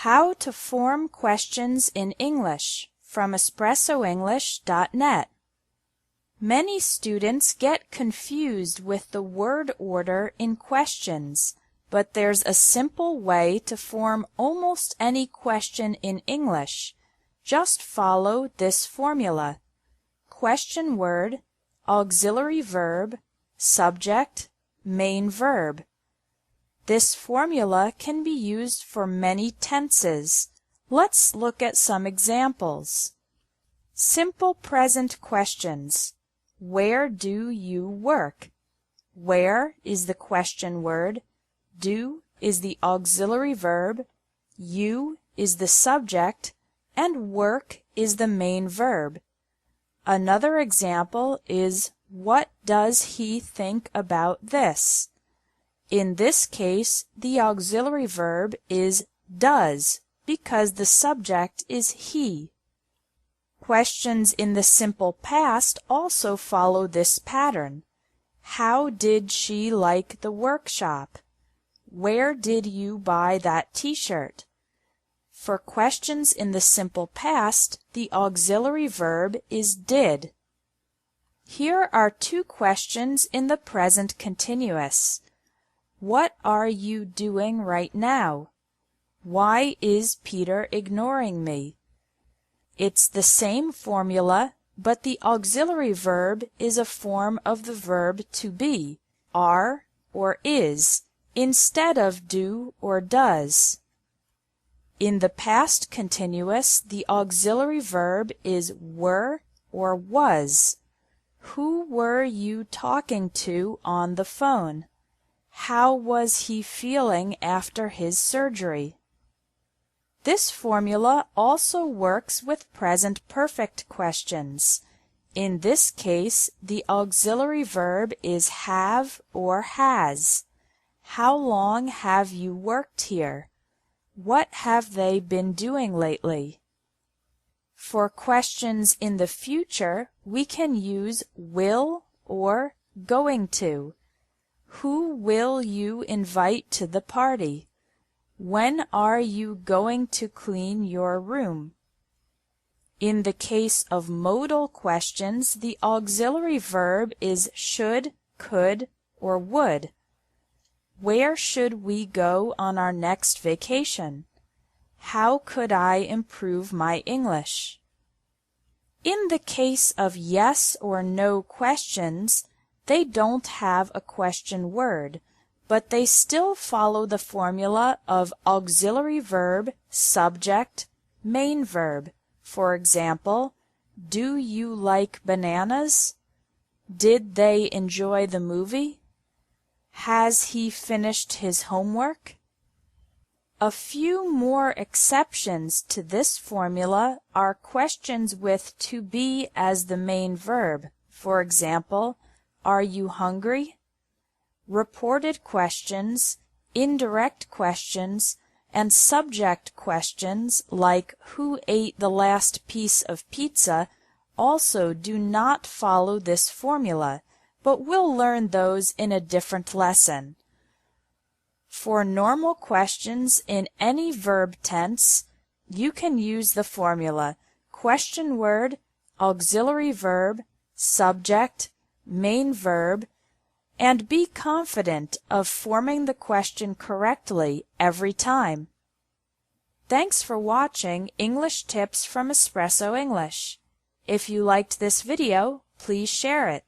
How to form questions in English from EspressoEnglish.net. Many students get confused with the word order in questions, but there's a simple way to form almost any question in English. Just follow this formula: question word, auxiliary verb, subject, main verb. This formula can be used for many tenses. Let's look at some examples. Simple present questions. Where do you work? Where is the question word, do is the auxiliary verb, you is the subject, and work is the main verb. Another example is, what does he think about this? In this case, the auxiliary verb is does because the subject is he. Questions in the simple past also follow this pattern. How did she like the workshop? Where did you buy that t-shirt? For questions in the simple past, the auxiliary verb is did. Here are two questions in the present continuous. What are you doing right now? Why is Peter ignoring me? It's the same formula, but the auxiliary verb is a form of the verb to be, are or is, instead of do or does. In the past continuous, the auxiliary verb is were or was. Who were you talking to on the phone? How was he feeling after his surgery? This formula also works with present perfect questions. In this case, the auxiliary verb is have or has. How long have you worked here? What have they been doing lately? For questions in the future, we can use will or going to. Who will you invite to the party? When are you going to clean your room? In the case of modal questions, the auxiliary verb is should, could, or would. Where should we go on our next vacation? How could I improve my English? In the case of yes or no questions, they don't have a question word, but they still follow the formula of auxiliary verb, subject, main verb. For example, do you like bananas? Did they enjoy the movie? Has he finished his homework? A few more exceptions to this formula are questions with to be as the main verb. For example, are you hungry? Reported questions, indirect questions, and subject questions like who ate the last piece of pizza also do not follow this formula, but we'll learn those in a different lesson. For normal questions in any verb tense, you can use the formula question word, auxiliary verb, subject, main verb, and be confident of forming the question correctly every time. Thanks for watching English Tips from Espresso English. If you liked this video, please share it.